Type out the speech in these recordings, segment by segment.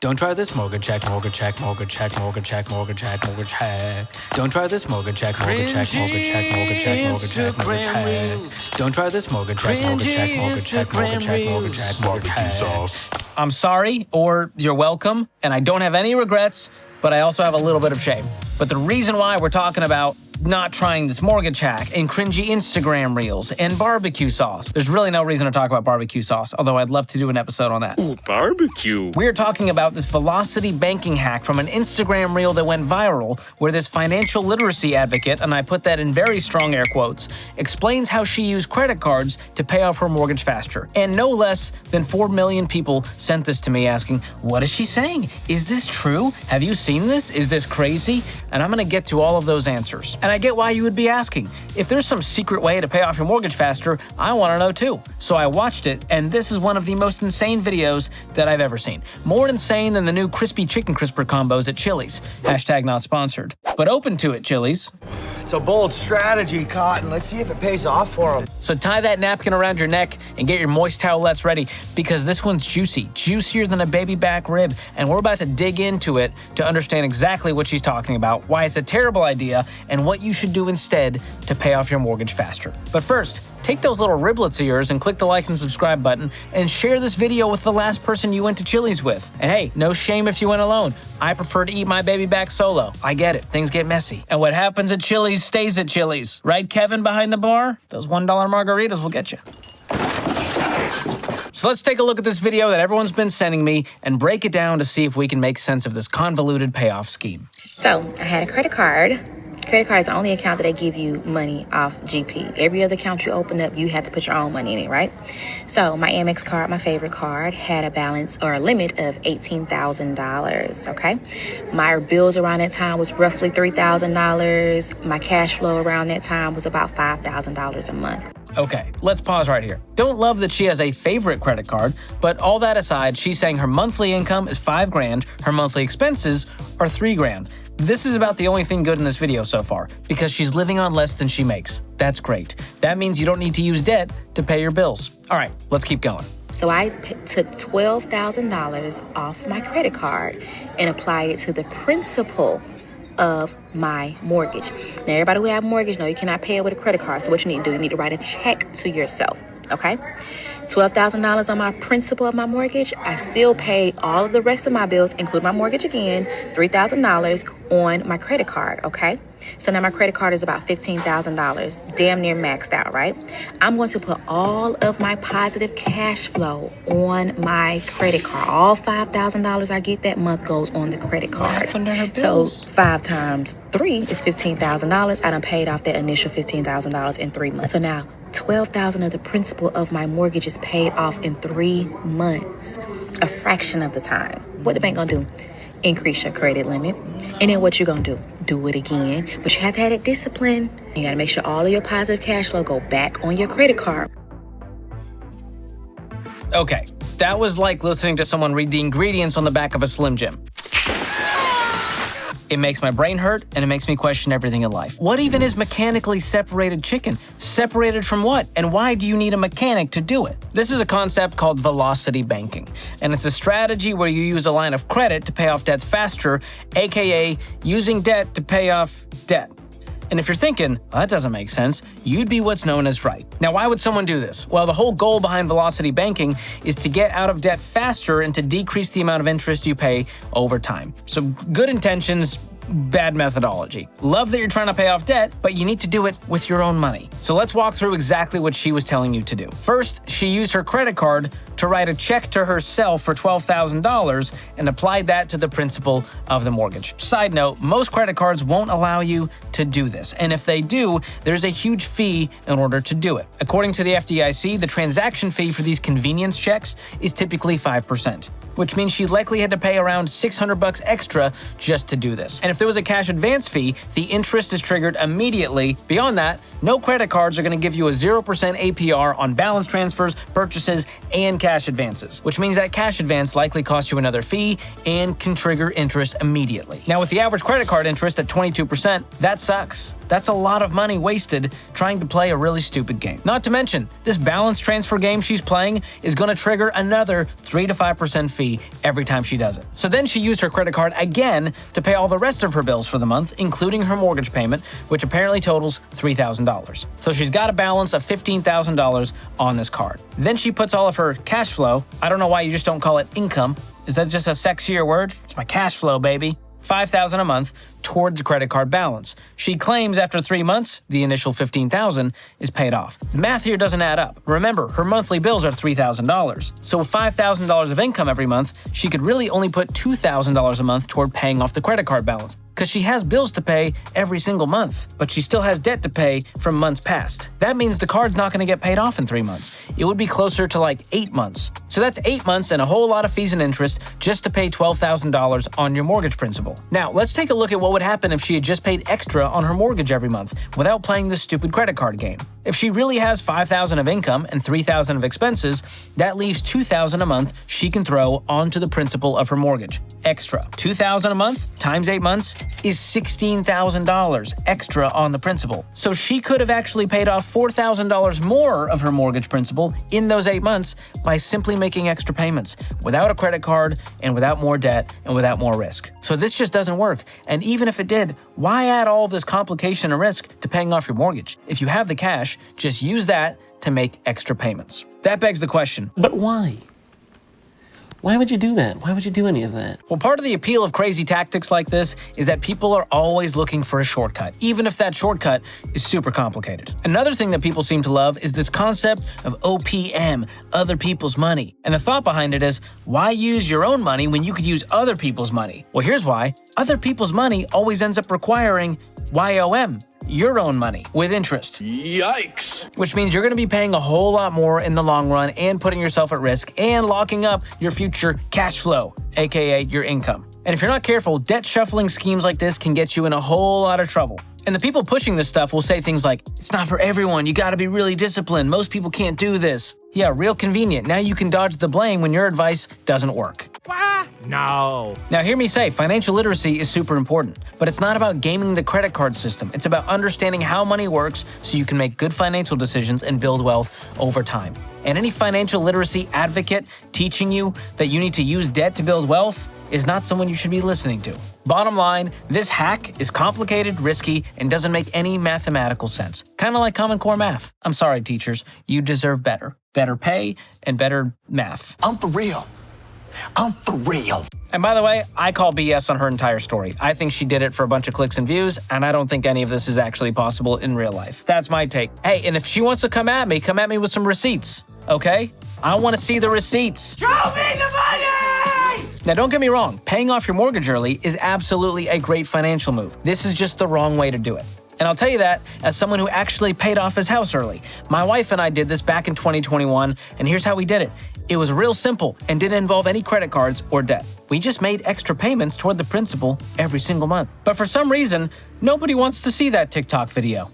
Don't try this mortgage hack, mortgage hack, mortgage hack, mortgage hack, mortgage hack, mortgage hack. Don't try this mortgage hack, mortgage hack, mortgage hack, mortgage hack, mortgage hack, mortgage hack. Don't try this mortgage hack, mortgage hack, mortgage hack, mortgage hack, mortgage hack, mortgage hack. I'm sorry, or you're welcome, and I don't have any regrets, but I also have a little bit of shame. But the reason why we're talking about not trying this mortgage hack and cringy Instagram reels and barbecue sauce. There's really no reason to talk about barbecue sauce, although I'd love to do an episode on that. Ooh, barbecue. We're talking about this velocity banking hack from an Instagram reel that went viral where this financial literacy advocate, and I put that in very strong air quotes, explains how she used credit cards to pay off her mortgage faster. And no less than 4 million people sent this to me asking, what is she saying? Is this true? Have you seen this? Is this crazy? And I'm gonna get to all of those answers. And I get why you would be asking. If there's some secret way to pay off your mortgage faster, I wanna know too. So I watched it, and this is one of the most insane videos that I've ever seen. More insane than the new crispy chicken crisper combos at Chili's. Hashtag not sponsored. But open to it, Chili's. It's a bold strategy, Cotton. Let's see if it pays off for them. So tie that napkin around your neck and get your moist towelettes ready, because this one's juicy, juicier than a baby back rib, and we're about to dig into it to understand exactly what she's talking about, why it's a terrible idea, and what you should do instead to pay off your mortgage faster. But first, take those little riblets of yours and click the like and subscribe button and share this video with the last person you went to Chili's with. And hey, no shame if you went alone. I prefer to eat my baby back solo. I get it, things get messy. And what happens at Chili's stays at Chili's. Right, Kevin behind the bar? Those $1 margaritas will get you. So let's take a look at this video that everyone's been sending me and break it down to see if we can make sense of this convoluted payoff scheme. So I had a credit card. Credit card is the only account that they give you money off GP. Every other account you open up, you have to put your own money in it, right? So my Amex card, my favorite card, had a balance or a limit of $18,000, okay? My bills around that time was roughly $3,000. My cash flow around that time was about $5,000 a month. Okay, let's pause right here. Don't love that she has a favorite credit card, but all that aside, she's saying her monthly income is $5,000, her monthly expenses are $3,000. This is about the only thing good in this video so far, because she's living on less than she makes. That's great. That means you don't need to use debt to pay your bills. All right, let's keep going. So I took $12,000 off my credit card and applied it to the principal of my mortgage. Now, everybody who have a mortgage know you cannot pay it with a credit card. So what you need to do, you need to write a check to yourself, okay? $12,000 on my principal of my mortgage. I still paid all of the rest of my bills, including my mortgage again, $3,000 on my credit card, okay? So now my credit card is about $15,000, damn near maxed out, right? I'm going to put all of my positive cash flow on my credit card. All $5,000 I get that month goes on the credit card. So 5 times 3 is $15,000. I done paid off that initial $15,000 in 3 months. So now $12,000 of the principal of my mortgage is paid off in 3 months, a fraction of the time. What the bank gonna do? Increase your credit limit. And then what you gonna do? Do it again. But you have to have that discipline. You gotta make sure all of your positive cash flow go back on your credit card. Okay, that was like listening to someone read the ingredients on the back of a Slim Jim. It makes my brain hurt, and it makes me question everything in life. What even is mechanically separated chicken? Separated from what? And why do you need a mechanic to do it? This is a concept called velocity banking, and it's a strategy where you use a line of credit to pay off debts faster, aka using debt to pay off debt. And if you're thinking, well, that doesn't make sense, you'd be what's known as right. Now, why would someone do this? Well, the whole goal behind velocity banking is to get out of debt faster and to decrease the amount of interest you pay over time. So good intentions, bad methodology. Love that you're trying to pay off debt, but you need to do it with your own money. So let's walk through exactly what she was telling you to do. First, she used her credit card to write a check to herself for $12,000 and applied that to the principal of the mortgage. Side note, most credit cards won't allow you to do this. And if they do, there's a huge fee in order to do it. According to the FDIC, the transaction fee for these convenience checks is typically 5%, which means she likely had to pay around $600 extra just to do this. And if there was a cash advance fee, the interest is triggered immediately. Beyond that, no credit cards are going to give you a 0% APR on balance transfers, purchases, and cash advances, which means that cash advance likely costs you another fee and can trigger interest immediately. Now, with the average credit card interest at 22%, that sucks. That's a lot of money wasted trying to play a really stupid game. Not to mention, this balance transfer game she's playing is going to trigger another 3 to 5% fee every time she does it. So then she used her credit card again to pay all the rest of her bills for the month, including her mortgage payment, which apparently totals $3,000. So she's got a balance of $15,000 on this card. Then she puts all of her cash flow, I don't know why you just don't call it income. Is that just a sexier word? It's my cash flow, baby. $5,000 a month toward the credit card balance. She claims after 3 months, the initial $15,000 is paid off. The math here doesn't add up. Remember, her monthly bills are $3,000. So with $5,000 of income every month, she could really only put $2,000 a month toward paying off the credit card balance, because she has bills to pay every single month, but she still has debt to pay from months past. That means the card's not going to get paid off in 3 months. It would be closer to like 8 months. So that's 8 months and a whole lot of fees and interest just to pay $12,000 on your mortgage principal. Now, let's take a look at what would happen if she had just paid extra on her mortgage every month without playing this stupid credit card game. If she really has $5,000 of income and $3,000 of expenses, that leaves $2,000 a month she can throw onto the principal of her mortgage. Extra. $2,000 a month times 8 months is $16,000 extra on the principal. So she could have actually paid off $4,000 more of her mortgage principal in those 8 months by simply making extra payments without a credit card and without more debt and without more risk. So this just doesn't work. And even if it did, why add all of this complication and risk to paying off your mortgage? If you have the cash, just use that to make extra payments. That begs the question. But why? Why would you do that? Why would you do any of that? Well, part of the appeal of crazy tactics like this is that people are always looking for a shortcut, even if that shortcut is super complicated. Another thing that people seem to love is this concept of OPM, other people's money. And the thought behind it is, why use your own money when you could use other people's money? Well, here's why. Other people's money always ends up requiring YOM. Your own money with interest. Yikes! Which means you're going to be paying a whole lot more in the long run and putting yourself at risk and locking up your future cash flow, aka your income. And if you're not careful, debt shuffling schemes like this can get you in a whole lot of trouble. And the people pushing this stuff will say things like, it's not for everyone, you gotta be really disciplined, most people can't do this. Yeah, real convenient. Now you can dodge the blame when your advice doesn't work. No. Now hear me say, financial literacy is super important, but it's not about gaming the credit card system. It's about understanding how money works so you can make good financial decisions and build wealth over time. And any financial literacy advocate teaching you that you need to use debt to build wealth is not someone you should be listening to. Bottom line, this hack is complicated, risky, and doesn't make any mathematical sense. Kind of like Common Core math. I'm sorry, teachers. You deserve better. Better pay and better math. I'm for real. I'm for real. And by the way, I call BS on her entire story. I think she did it for a bunch of clicks and views, and I don't think any of this is actually possible in real life. That's my take. Hey, and if she wants to come at me with some receipts, okay? I want to see the receipts. Show me the money! Now, don't get me wrong, paying off your mortgage early is absolutely a great financial move. This is just the wrong way to do it. And I'll tell you that as someone who actually paid off his house early. My wife and I did this back in 2021, and here's how we did it. It was real simple and didn't involve any credit cards or debt. We just made extra payments toward the principal every single month. But for some reason, nobody wants to see that TikTok video.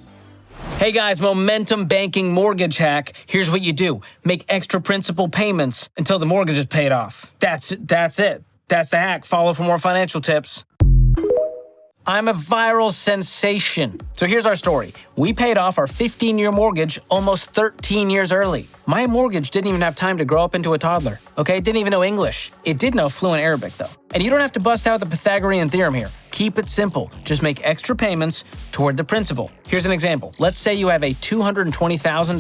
Hey guys, momentum banking mortgage hack. Here's what you do. Make extra principal payments until the mortgage is paid off. That's it. That's the hack. Follow for more financial tips. I'm a viral sensation. So here's our story. We paid off our 15-year mortgage almost 13 years early. My mortgage didn't even have time to grow up into a toddler, okay? It didn't even know English. It did know fluent Arabic, though. And you don't have to bust out the Pythagorean theorem here. Keep it simple. Just make extra payments toward the principal. Here's an example. Let's say you have a $220,000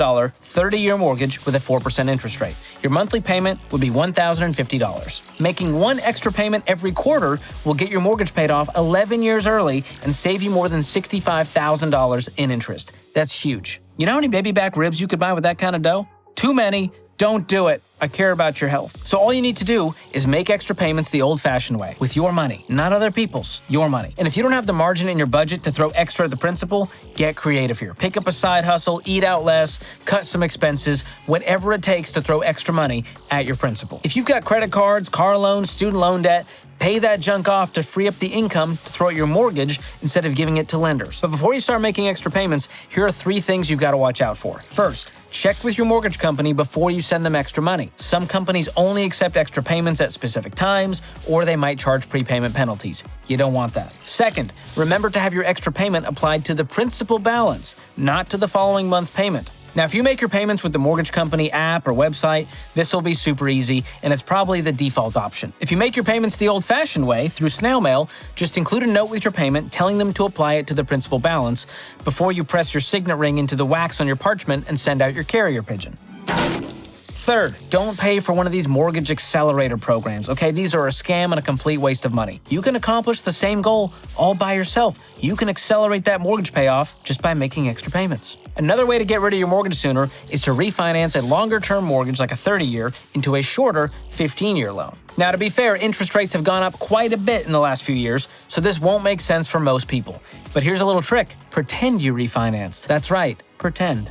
30-year mortgage with a 4% interest rate. Your monthly payment would be $1,050. Making one extra payment every quarter will get your mortgage paid off 11 years early and save you more than $65,000 in interest. That's huge. You know how many baby back ribs you could buy with that kind of dough? Too many. Don't do it. I care about your health. So all you need to do is make extra payments the old-fashioned way, with your money, not other people's, your money. And if you don't have the margin in your budget to throw extra at the principal, get creative here. Pick up a side hustle, eat out less, cut some expenses, whatever it takes to throw extra money at your principal. If you've got credit cards, car loans, student loan debt, pay that junk off to free up the income to throw at your mortgage instead of giving it to lenders. But before you start making extra payments, here are 3 things you've got to watch out for. First, Check with your mortgage company before you send them extra money. Some companies only accept extra payments at specific times, or they might charge prepayment penalties. You don't want that. Second, remember to have your extra payment applied to the principal balance, not to the following month's payment. Now, if you make your payments with the mortgage company app or website, this will be super easy, and it's probably the default option. If you make your payments the old-fashioned way, through snail mail, just include a note with your payment telling them to apply it to the principal balance before you press your signet ring into the wax on your parchment and send out your carrier pigeon. Third, don't pay for one of these mortgage accelerator programs, okay? These are a scam and a complete waste of money. You can accomplish the same goal all by yourself. You can accelerate that mortgage payoff just by making extra payments. Another way to get rid of your mortgage sooner is to refinance a longer-term mortgage like a 30-year into a shorter 15-year loan. Now, to be fair, interest rates have gone up quite a bit in the last few years, so this won't make sense for most people. But here's a little trick. Pretend you refinanced. That's right, pretend.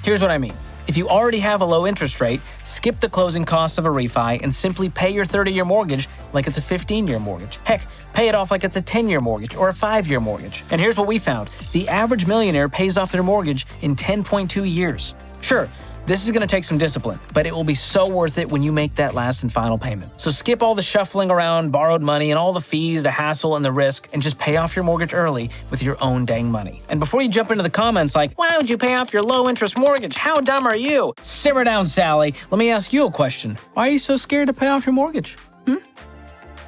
Here's what I mean. If you already have a low interest rate, skip the closing costs of a refi and simply pay your 30-year mortgage like it's a 15-year mortgage. Heck, pay it off like it's a 10-year mortgage or a 5-year mortgage. And here's what we found. The average millionaire pays off their mortgage in 10.2 years. Sure, this is going to take some discipline, but it will be so worth it when you make that last and final payment. So skip all the shuffling around borrowed money and all the fees, the hassle, and the risk, and just pay off your mortgage early with your own dang money. And before you jump into the comments like, why would you pay off your low-interest mortgage? How dumb are you? Simmer down, Sally. Let me ask you a question. Why are you so scared to pay off your mortgage?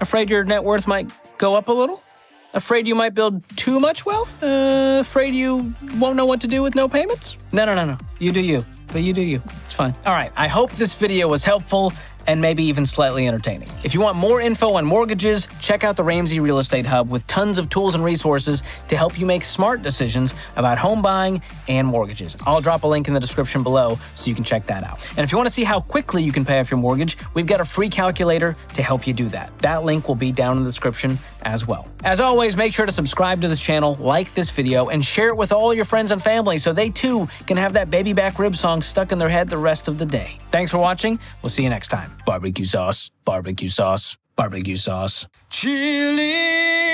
Afraid your net worth might go up a little? Afraid you might build too much wealth? Afraid you won't know what to do with no payments? No. You do you. But you do you. It's fine. All right, I hope this video was helpful and maybe even slightly entertaining. If you want more info on mortgages, check out the Ramsey Real Estate Hub with tons of tools and resources to help you make smart decisions about home buying and mortgages. I'll drop a link in the description below so you can check that out. And if you want to see how quickly you can pay off your mortgage, we've got a free calculator to help you do that. That link will be down in the description as well. As always, make sure to subscribe to this channel, like this video, and share it with all your friends and family so they too can have that baby back rib song stuck in their head the rest of the day. Thanks for watching. We'll see you next time. Barbecue sauce, barbecue sauce, barbecue sauce. Chili.